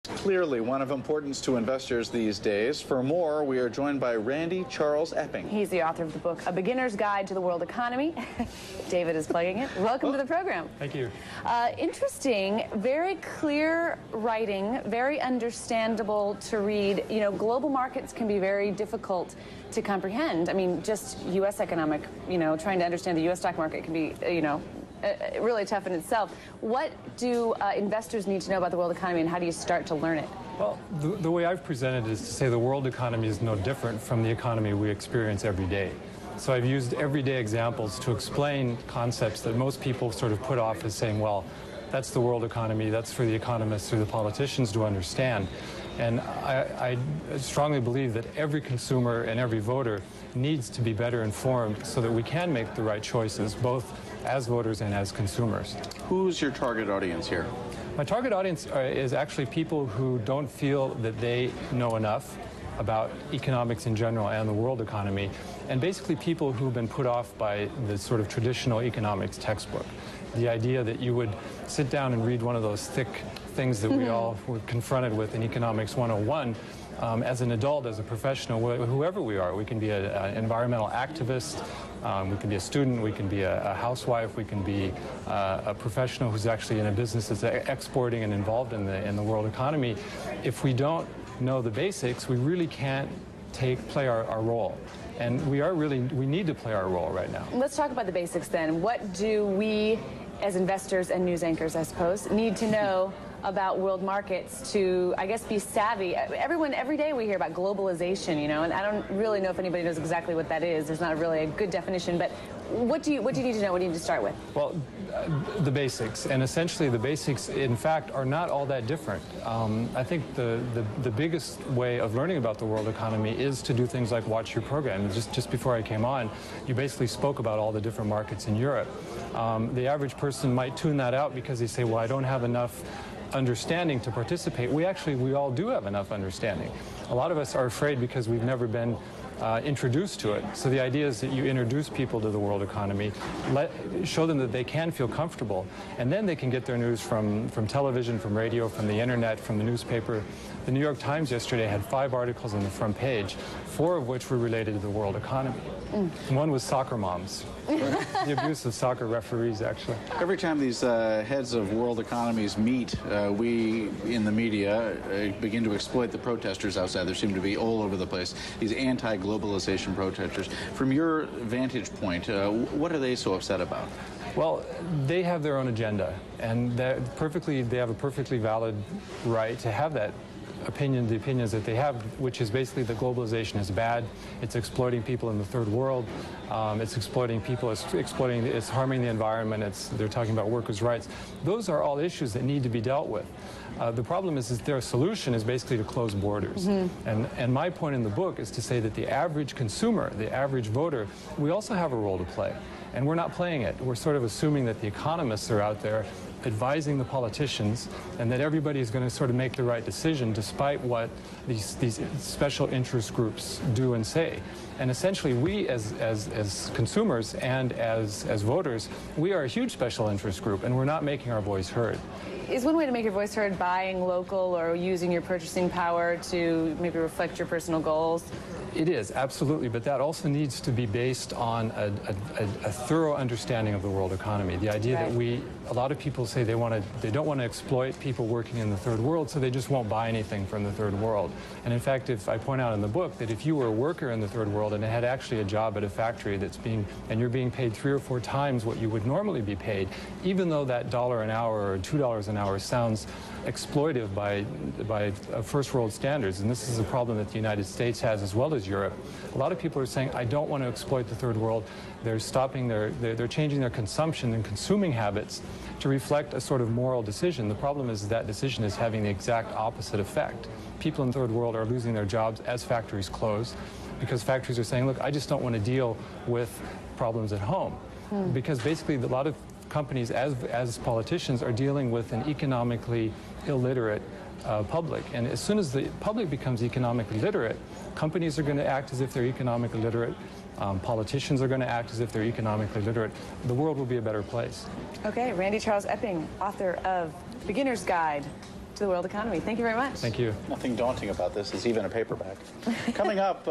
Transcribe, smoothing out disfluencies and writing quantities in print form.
Clearly one of importance to investors these days. For more, we are joined by Randy Charles Epping. He's the author of the book, A Beginner's Guide to the World Economy. David is plugging it. Welcome to the program. Thank you. Interesting, very clear writing, very understandable to read. You know, global markets can be very difficult to comprehend. I mean, just U.S. economic, trying to understand the U.S. stock market can be, really tough in itself. What do investors need to know about the world economy, and how do you start to learn it? Well, the way I've presented it is to say the world economy is no different from the economy we experience every day. So I've used everyday examples to explain concepts that most people sort of put off as saying, well, that's the world economy, that's for the economists or the politicians to understand. And I strongly believe that every consumer and every voter needs to be better informed so that we can make the right choices, both as voters and as consumers. Who's your target audience here? My target audience is actually people who don't feel that they know enough about economics in general and the world economy, and basically people who've been put off by the sort of traditional economics textbook. The idea that you would sit down and read one of those thick things that we all were confronted with in Economics 101 as an adult, as a professional, whoever we are. We can be an environmental activist, we can be a student, we can be a housewife, we can be a professional who's actually in a business that's exporting and involved in the world economy. If we don't know the basics, we really can't play our role. And we need to play our role right now. Let's talk about the basics then. What do we, as investors and news anchors, I suppose, need to know about world markets to, I guess, be savvy? Every day we hear about globalization, and I don't really know if anybody knows exactly what that is. There's not really a good definition, but what do you need to know? What do you need to start with? Well, the basics, and essentially the basics, in fact, are not all that different. I think the biggest way of learning about the world economy is to do things like watch your program. Just before I came on, you basically spoke about all the different markets in Europe. The average person might tune that out because they say, well, I don't have enough understanding to participate. We all do have enough understanding. A lot of us are afraid because we've never been introduced to it. So the idea is that you introduce people to the world economy, show them that they can feel comfortable, and then they can get their news from television, from radio, from the internet, from the newspaper. The New York Times yesterday had 5 articles on the front page, 4 of which were related to the world economy. One was soccer moms, the abuse of soccer referees, actually. Every time these heads of world economies meet, we in the media begin to exploit the protesters outside. There seem to be all over the place, these anti-globalization protesters. From your vantage point, what are they so upset about? Well, they have their own agenda, and they have a perfectly valid right to have that opinion, the opinions that they have, which is basically that globalization is bad, it's exploiting people in the third world, it's exploiting people, it's harming the environment, they're talking about workers' rights. Those are all issues that need to be dealt with. The problem is their solution is basically to close borders. And my point in the book is to say that the average consumer, the average voter, we also have a role to play. And we're not playing it. We're sort of assuming that the economists are out there advising the politicians and that everybody is going to sort of make the right decision despite what these special interest groups do and say. And essentially we as consumers and as voters, we are a huge special interest group, and we're not making our voice heard. Is one way to make your voice heard buying local or using your purchasing power to maybe reflect your personal goals? It is, absolutely, but that also needs to be based on a thorough understanding of the world economy. The idea that a lot of people say they don't want to exploit people working in the third world, so they just won't buy anything from the third world. And in fact, if I point out in the book that if you were a worker in the third world and had actually a job at a factory and you're being paid 3 or 4 times what you would normally be paid, even though that $1 an hour or $2 an hour sounds exploitive by first world standards, and this is a problem that the United States has as well as Europe. A lot of people are saying, I don't want to exploit the third world. They're changing their consumption and consuming habits to reflect a sort of moral decision. The problem is that decision is having the exact opposite effect. People in the third world are losing their jobs as factories close because factories are saying, look, I just don't want to deal with problems at home. Because basically a lot of companies, as politicians, are dealing with an economically illiterate public. And as soon as the public becomes economically literate, companies are going to act as if they're economically literate. Politicians are going to act as if they're economically literate. The world will be a better place. Okay, Randy Charles Epping, author of Beginner's Guide to the world economy. Thank you very much. Thank you. Nothing daunting about this. It's even a paperback. Coming up...